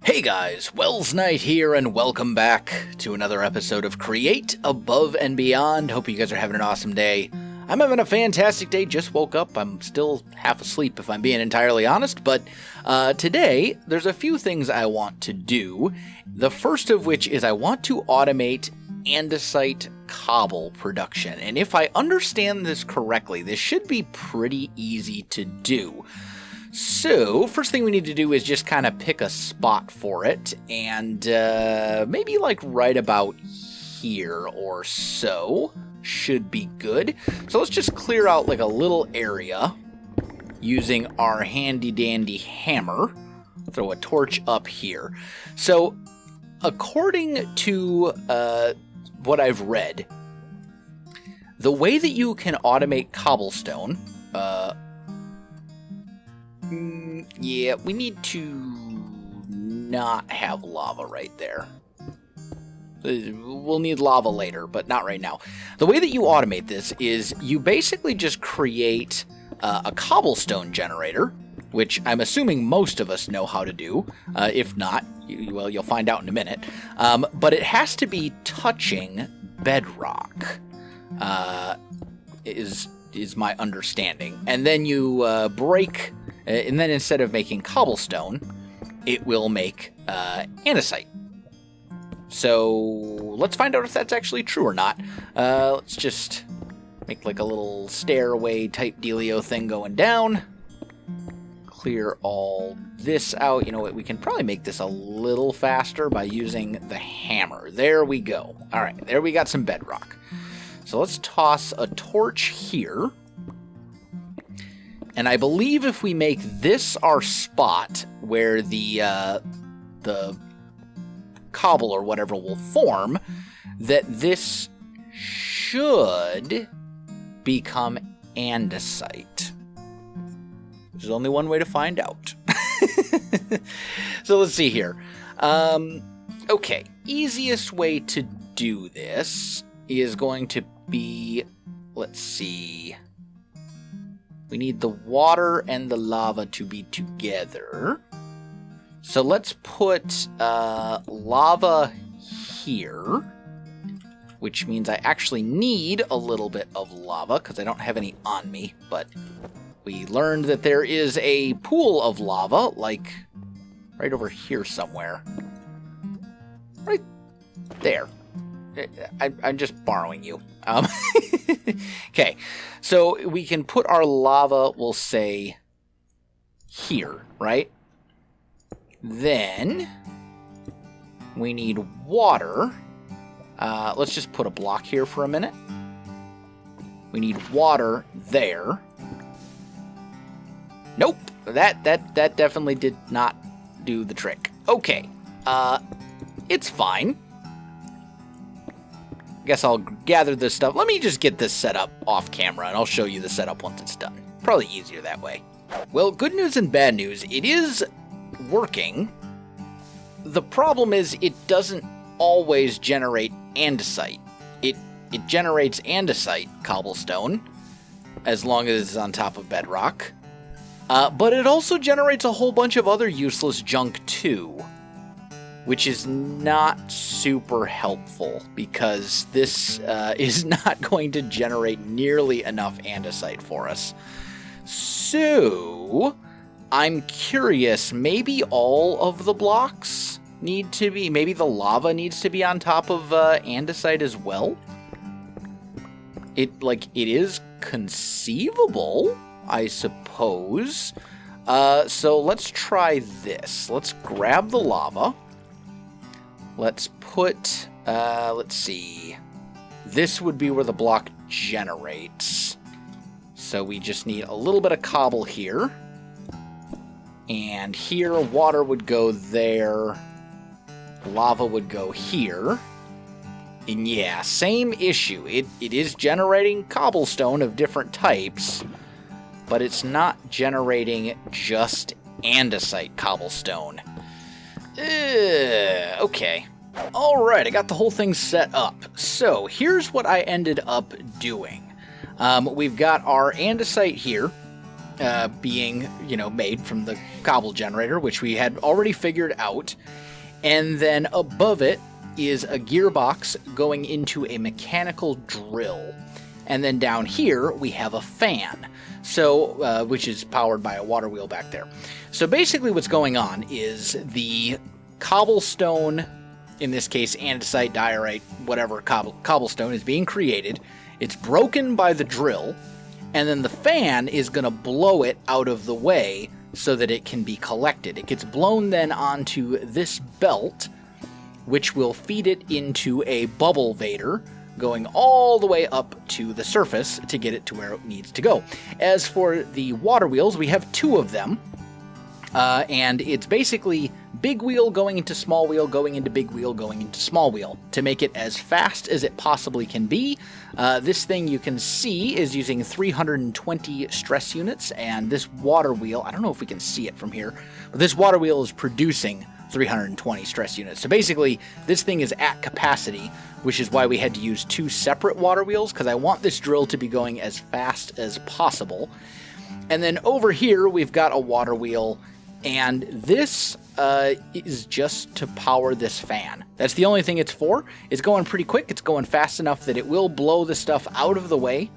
Hey guys, Welsknight here, and welcome back to another episode of Create Above and Beyond. Hope you guys are having an awesome day. I'm having a fantastic day, just woke up. I'm still half asleep if I'm being entirely honest, but today there's a few things I want to do. The first of which is I want to automate andesite cobble production, and if I understand this correctly, this should be pretty easy to do. So, first thing we need to do is just kind of pick a spot for it, and maybe like right about here or so should be good. So let's just clear out like a little area using our handy dandy hammer. Throw a torch up here. So, according to what I've read, the way that you can automate cobblestone, yeah, we need to not have lava right there. We'll need lava later, but not right now. The way that you automate this is you basically just create a cobblestone generator, which I'm assuming most of us know how to do. If not, well, you'll find out in a minute. But it has to be touching bedrock, is my understanding. And then you break... and then instead of making cobblestone, it will make andesite. So let's find out if that's actually true or not. Let's just make like a little stairway type dealio thing going down. Clear all this out. You know what? We can probably make this a little faster by using the hammer. There we go. All right, there we got some bedrock. So let's toss a torch here. And I believe if we make this our spot where the cobble or whatever will form, that this should become andesite. There's only one way to find out. So let's see here. Okay, easiest way to do this is going to be, let's see... We need the water and the lava to be together. So let's put lava here, which means I actually need a little bit of lava because I don't have any on me. But we learned that there is a pool of lava, like right over here somewhere. Right there. I'm just borrowing you. Okay, so we can put our lava, we'll say, here, right? Then we need water. Let's just put a block here for a minute. We need water there. Nope, that definitely did not do the trick. Okay, it's fine. Guess I'll gather this stuff. Let me just get this set up off camera, and I'll show you the setup once it's done. Probably easier that way. Well, good news and bad news. It is working. The problem is it doesn't always generate andesite. It generates andesite cobblestone, as long as it's on top of bedrock. But it also generates a whole bunch of other useless junk, too. Which is not super helpful, because this is not going to generate nearly enough andesite for us. So, I'm curious, maybe all of the blocks need to be, maybe the lava needs to be on top of andesite as well? It is conceivable, I suppose. So let's try this. Let's grab the lava. Let's put, let's see, this would be where the block generates. So we just need a little bit of cobble here. And here, water would go there. Lava would go here. And yeah, same issue. It is generating cobblestone of different types, but it's not generating just andesite cobblestone. Okay. Alright, I got the whole thing set up. So, here's what I ended up doing. We've got our andesite here. being, made from the cobble generator, which we had already figured out. And then above it is a gearbox going into a mechanical drill. And then down here we have a fan, so which is powered by a water wheel back there. So basically what's going on is the cobblestone, in this case andesite, diorite, whatever cobblestone is being created. It's broken by the drill, and then the fan is going to blow it out of the way so that it can be collected. It gets blown then onto this belt, which will feed it into a bubble vader, going all the way up to the surface to get it to where it needs to go. As for the water wheels, we have 2 of them, and it's basically big wheel going into small wheel, going into big wheel, going into small wheel, to make it as fast as it possibly can be. This thing you can see is using 320 stress units, and this water wheel, I don't know if we can see it from here, but this water wheel is producing 320 stress units. So basically, this thing is at capacity, which is why we had to use 2 separate water wheels, because I want this drill to be going as fast as possible. And then over here, we've got a water wheel, and this is just to power this fan. That's the only thing it's for. It's going pretty quick. It's going fast enough that it will blow the stuff out of the way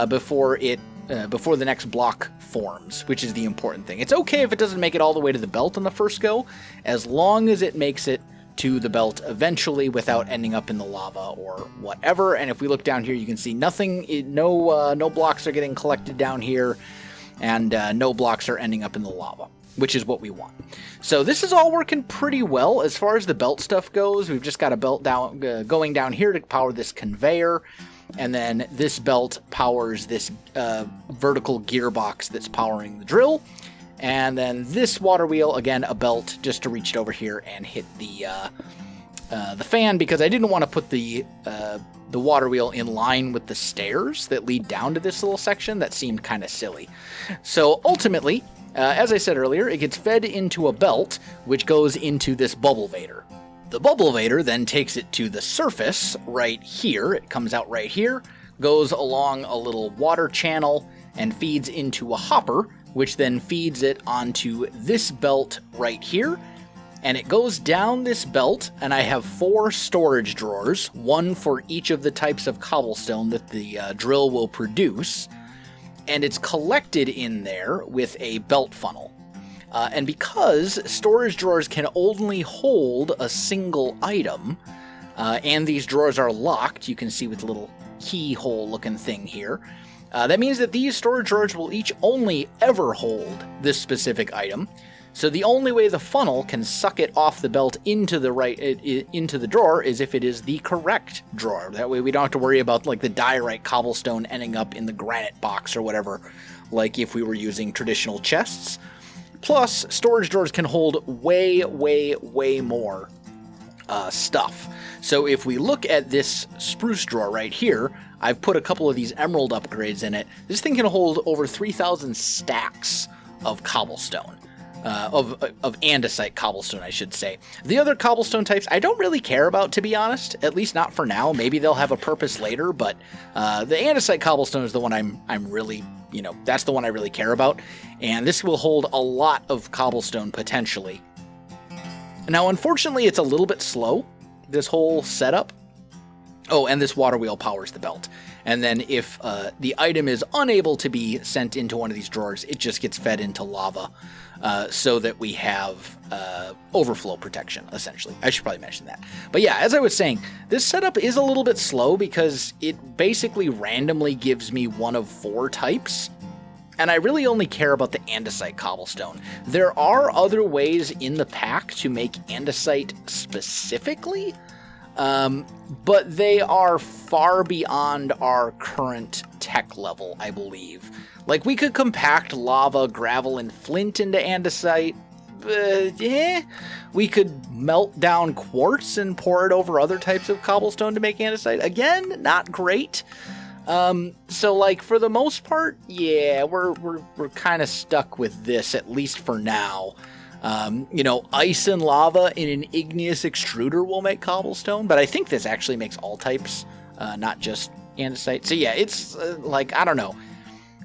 before the next block forms, which is the important thing. It's okay if it doesn't make it all the way to the belt on the first go, as long as it makes it to the belt eventually without ending up in the lava or whatever. And if we look down here, you can see nothing, no blocks are getting collected down here, and no blocks are ending up in the lava, which is what we want. So this is all working pretty well. As far as the belt stuff goes, we've just got a belt going down here to power this conveyor, and then this belt powers this vertical gearbox that's powering the drill. And then this water wheel, again, a belt just to reach it over here and hit the fan, because I didn't want to put the water wheel in line with the stairs that lead down to this little section. That seemed kind of silly. So ultimately, as I said earlier, it gets fed into a belt, which goes into this bubble vader. The bubble vader then takes it to the surface right here. It comes out right here, goes along a little water channel, and feeds into a hopper, which then feeds it onto this belt right here. And it goes down this belt, and I have 4 storage drawers, 1 for each of the types of cobblestone that the drill will produce. And it's collected in there with a belt funnel. And because storage drawers can only hold a single item, and these drawers are locked, you can see with the little keyhole looking thing here, that means that these storage drawers will each only ever hold this specific item. So the only way the funnel can suck it off the belt into the drawer is if it is the correct drawer. That way we don't have to worry about like the diorite cobblestone ending up in the granite box or whatever, like if we were using traditional chests. Plus, storage drawers can hold way, way, way more stuff. So if we look at this spruce drawer right here, I've put a couple of these emerald upgrades in it. This thing can hold over 3,000 stacks of cobblestone. Of andesite cobblestone, I should say. The other cobblestone types I don't really care about, to be honest, at least not for now. Maybe they'll have a purpose later, but the andesite cobblestone is the one I'm really, that's the one I really care about. And this will hold a lot of cobblestone potentially. Now, unfortunately, it's a little bit slow, this whole setup. Oh, and this water wheel powers the belt. And then if the item is unable to be sent into one of these drawers, it just gets fed into lava so that we have overflow protection, essentially. I should probably mention that. But yeah, as I was saying, this setup is a little bit slow because it basically randomly gives me one of 4 types. And I really only care about the andesite cobblestone. There are other ways in the pack to make andesite specifically, but they are far beyond our current tech level, I believe. Like, we could compact lava, gravel, and flint into andesite. We could melt down quartz and pour it over other types of cobblestone to make andesite. Again, not great. So, like, for the most part, yeah, we're kind of stuck with this, at least for now. Ice and lava in an igneous extruder will make cobblestone, but I think this actually makes all types, not just andesite. So yeah, it's I don't know.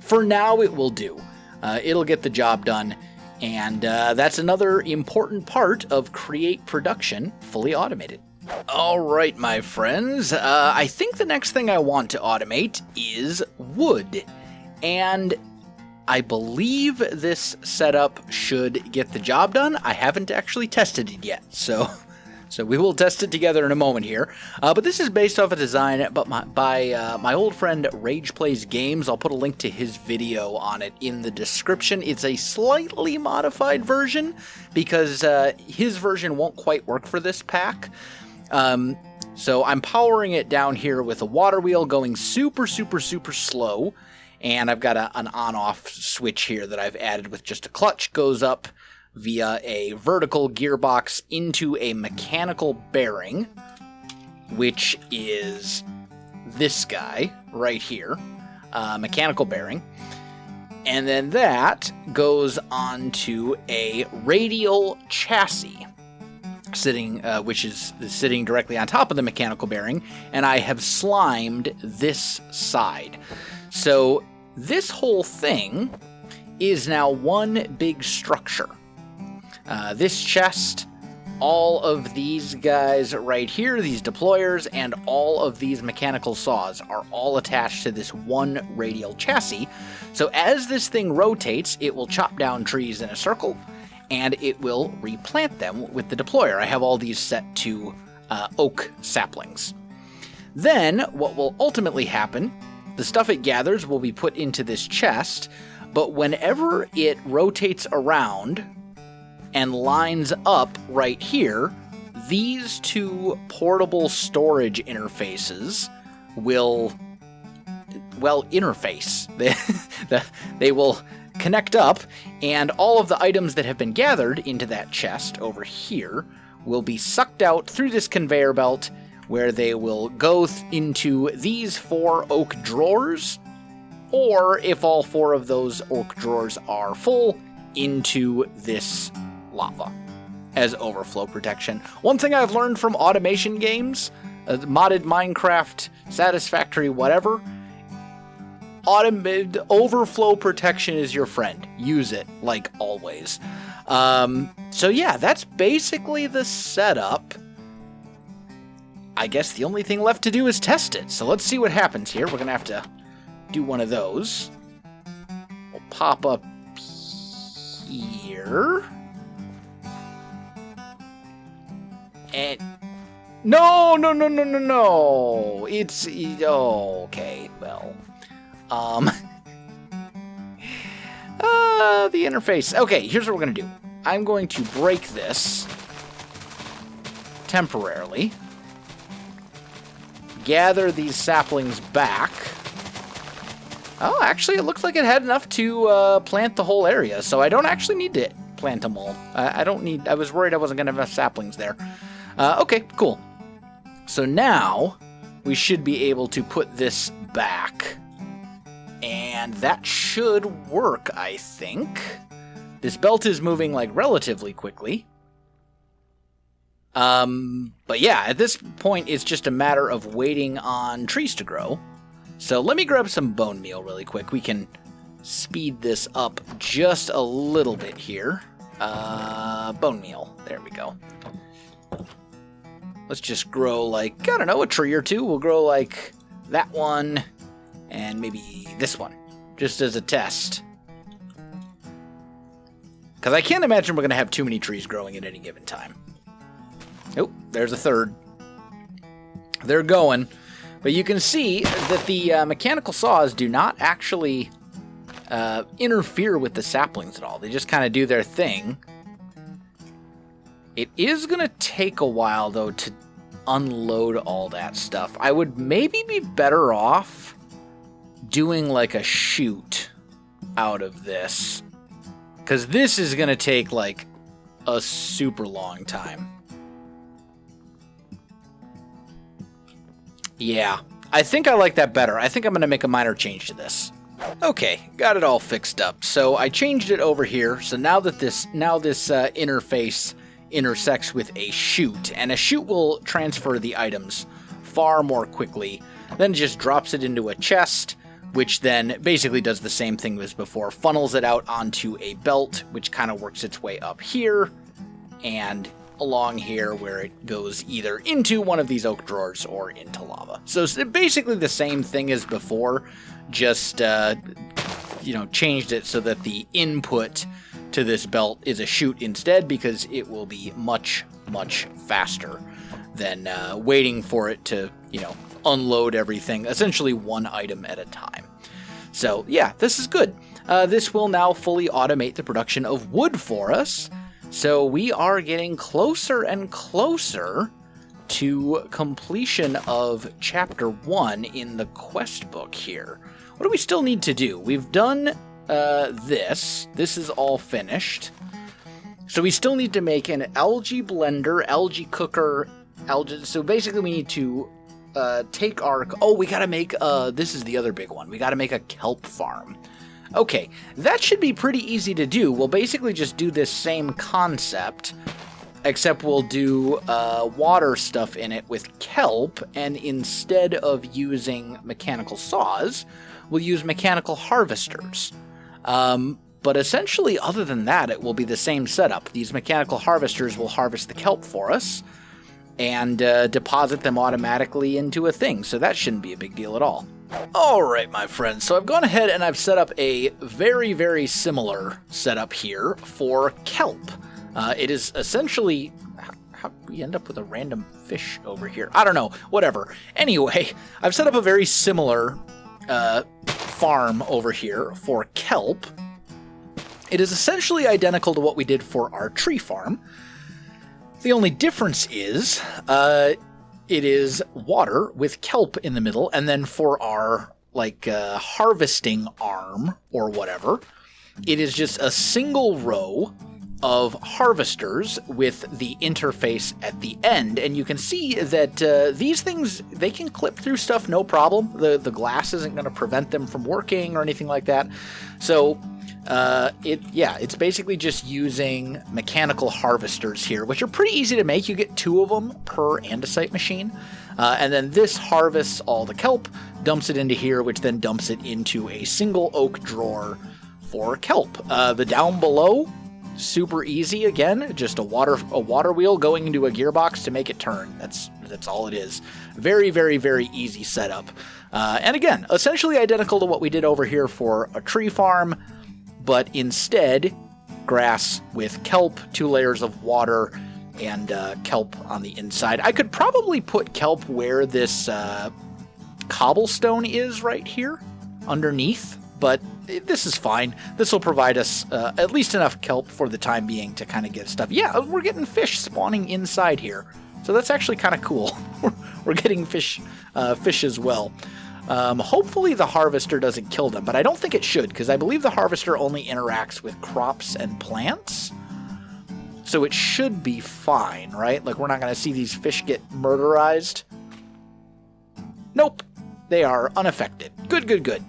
For now, it will do. It'll get the job done. And that's another important part of Create Production fully automated. All right, my friends. I think the next thing I want to automate is wood. And I believe this setup should get the job done. I haven't actually tested it yet, so we will test it together in a moment here. But this is based off a design by my old friend Rage Plays Games. I'll put a link to his video on it in the description. It's a slightly modified version because his version won't quite work for this pack. So I'm powering it down here with a water wheel going super, super, super slow. And I've got an on-off switch here that I've added with just a clutch. Goes up via a vertical gearbox into a mechanical bearing, which is this guy right here, mechanical bearing. And then that goes onto a radial chassis, which is sitting directly on top of the mechanical bearing, and I have slimed this side. So this whole thing is now one big structure. This chest, all of these guys right here, these deployers, and all of these mechanical saws are all attached to this one radial chassis. So as this thing rotates, it will chop down trees in a circle, and it will replant them with the deployer. I have all these set to oak saplings. Then, what will ultimately happen, the stuff it gathers will be put into this chest, but whenever it rotates around and lines up right here, these two portable storage interfaces will, well, interface. They will connect up, and all of the items that have been gathered into that chest over here will be sucked out through this conveyor belt, where they will go into these 4 oak drawers, or if all 4 of those oak drawers are full, into this lava as overflow protection. One thing I've learned from automation games, modded Minecraft, Satisfactory, whatever, overflow protection is your friend. Use it, like always. So yeah, that's basically the setup. I guess the only thing left to do is test it. So let's see what happens here. We're going to have to do one of those. We'll pop up here. And no. It's okay. Well, the interface. Okay, here's what we're going to do. I'm going to break this temporarily. Gather these saplings back. Oh, actually, it looks like it had enough to plant the whole area, so I don't actually need to plant them all. I was worried I wasn't going to have enough saplings there. Okay, cool. So now we should be able to put this back, and that should work, I think. This belt is moving, like, relatively quickly. But yeah, at this point, it's just a matter of waiting on trees to grow. So let me grab some bone meal really quick. We can speed this up just a little bit here. Bone meal. There we go. Let's just grow, like, I don't know, a tree or two. We'll grow, like, that one and maybe this one, just as a test. Because I can't imagine we're going to have too many trees growing at any given time. Oh, there's a third. They're going. But you can see that the mechanical saws do not actually interfere with the saplings at all. They just kind of do their thing. It is going to take a while, though, to unload all that stuff. I would maybe be better off doing, like, a chute out of this. Because this is going to take, like, a super long time. Yeah, I think I like that better. I think I'm going to make a minor change to this. Okay, got it all fixed up. So I changed it over here. So now that this interface intersects with a chute, and a chute will transfer the items far more quickly. Then it just drops it into a chest which then basically does the same thing as before, funnels it out onto a belt, which kind of works its way up here and along here, where it goes either into one of these oak drawers or into lava. So it's basically the same thing as before, just changed it so that the input to this belt is a chute instead, because it will be much, much faster than waiting for it to, unload everything, essentially one item at a time. So yeah, this is good. This will now fully automate the production of wood for us. So we are getting closer and closer to completion of Chapter 1 in the quest book here. What do we still need to do? We've done this. This is all finished. So we still need to make an algae blender, algae cooker, so basically we need to take our... Oh, we gotta make... this is the other big one. We gotta make a kelp farm. Okay, that should be pretty easy to do. We'll basically just do this same concept, except we'll do water stuff in it with kelp, and instead of using mechanical saws, we'll use mechanical harvesters. But essentially, other than that, it will be the same setup. These mechanical harvesters will harvest the kelp for us, and deposit them automatically into a thing, so that shouldn't be a big deal at all. Alright, my friends, so I've gone ahead and I've set up a very, very similar setup here for kelp. It is essentially... How we end up with a random fish over here? I don't know, whatever. Anyway, I've set up a very similar farm over here for kelp. It is essentially identical to what we did for our tree farm. The only difference is, it is water with kelp in the middle, and then for our, harvesting arm, or whatever, it is just a single row of harvesters with the interface at the end, and you can see that these things, they can clip through stuff no problem. The glass isn't going to prevent them from working or anything like that. So... it's basically just using mechanical harvesters here, which are pretty easy to make. You get 2 of them per andesite machine. And then this harvests all the kelp, dumps it into here, which then dumps it into a single oak drawer for kelp. The down below, super easy again, just a water wheel going into a gearbox to make it turn. That's all it is. Very, very, very easy setup. And again, essentially identical to what we did over here for a tree farm, but instead, grass with kelp, 2 layers of water, and kelp on the inside. I could probably put kelp where this cobblestone is right here, underneath, but this is fine. This will provide us at least enough kelp for the time being to kind of get stuff. Yeah, we're getting fish spawning inside here, so that's actually kind of cool. We're getting fish as well. Hopefully the harvester doesn't kill them, but I don't think it should, because I believe the harvester only interacts with crops and plants. So it should be fine, right? We're not going to see these fish get murderized. Nope. They are unaffected. Good, good, good.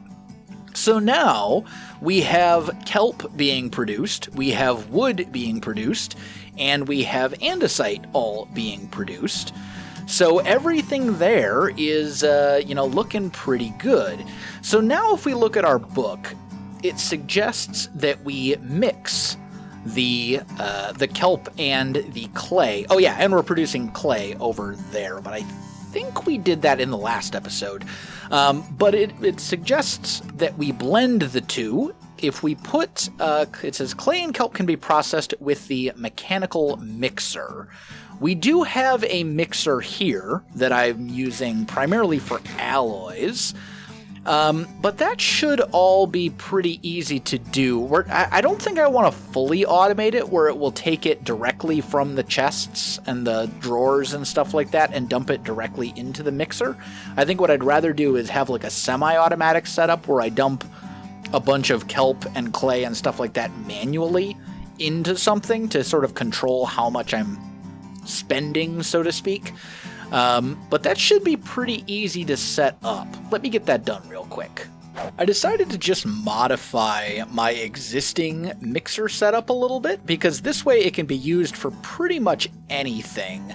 So now we have kelp being produced, we have wood being produced, and we have andesite all being produced. So everything there is, looking pretty good. So now if we look at our book, it suggests that we mix the kelp and the clay. Oh yeah, and we're producing clay over there, but I think we did that in the last episode. But it suggests that we blend the two. If we put, it says clay and kelp can be processed with the mechanical mixer. We do have a mixer here that I'm using primarily for alloys, but that should all be pretty easy to do. I don't think I want to fully automate it where it will take it directly from the chests and the drawers and stuff like that and dump it directly into the mixer. I think what I'd rather do is have a semi-automatic setup where I dump a bunch of kelp and clay and stuff like that manually into something to sort of control how much I'm spending, so to speak. But that should be pretty easy to set up. Let me get that done real quick. I decided to just modify my existing mixer setup a little bit, because this way it can be used for pretty much anything.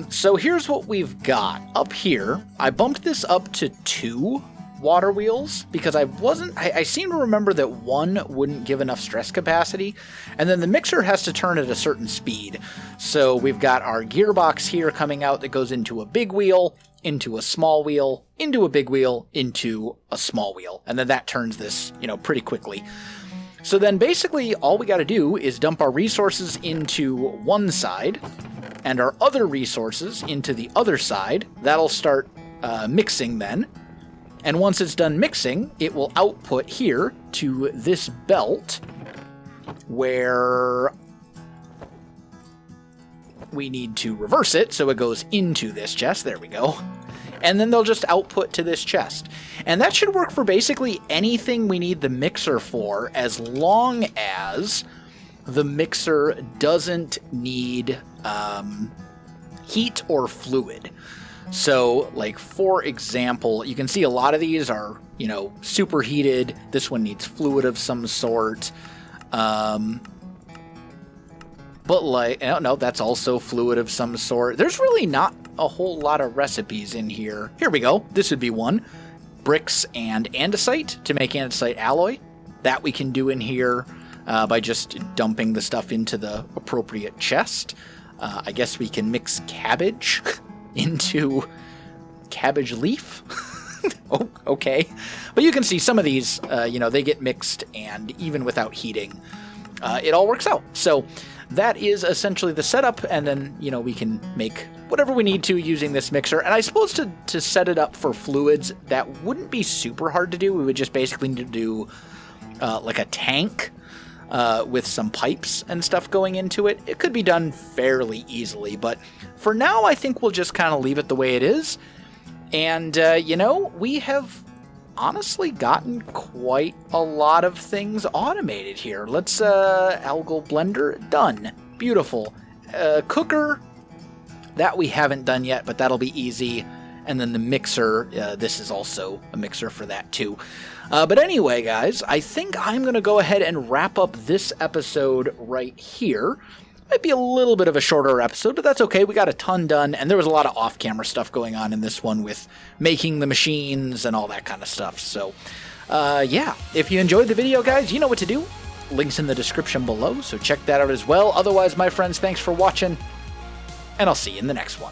So here's what we've got. Up here, I bumped this up to 2 water wheels because I seem to remember that one wouldn't give enough stress capacity, and then the mixer has to turn at a certain speed. So we've got our gearbox here coming out that goes into a big wheel, into a small wheel, into a big wheel, into a small wheel, and then that turns this, pretty quickly. So then basically all we got to do is dump our resources into one side and our other resources into the other side. That'll start mixing then. And once it's done mixing, it will output here to this belt where we need to reverse it so it goes into this chest. There we go. And then they'll just output to this chest. And that should work for basically anything we need the mixer for, as long as the mixer doesn't need heat or fluid. So, like, for example, you can see a lot of these are, superheated. This one needs fluid of some sort. But, no, that's also fluid of some sort. There's really not a whole lot of recipes in here. Here we go. This would be one. Bricks and andesite to make andesite alloy. That we can do in here by just dumping the stuff into the appropriate chest. I guess we can mix cabbage into cabbage leaf. Oh, okay. But you can see some of these, they get mixed, and even without heating, it all works out. So that is essentially the setup, and then, we can make whatever we need to using this mixer. And I suppose to set it up for fluids, that wouldn't be super hard to do. We would just basically need to do like a tank with some pipes and stuff going into it. It could be done fairly easily, but for now, I think we'll just kind of leave it the way it is. And, we have honestly gotten quite a lot of things automated here. Let's, algal blender, done. Beautiful. Cooker, that we haven't done yet, but that'll be easy. And then the mixer, this is also a mixer for that too. But anyway, guys, I think I'm going to go ahead and wrap up this episode right here. Might be a little bit of a shorter episode, but that's okay. We got a ton done, and there was a lot of off-camera stuff going on in this one with making the machines and all that kind of stuff. So, yeah, if you enjoyed the video, guys, you know what to do. Links in the description below, so check that out as well. Otherwise, my friends, thanks for watching, and I'll see you in the next one.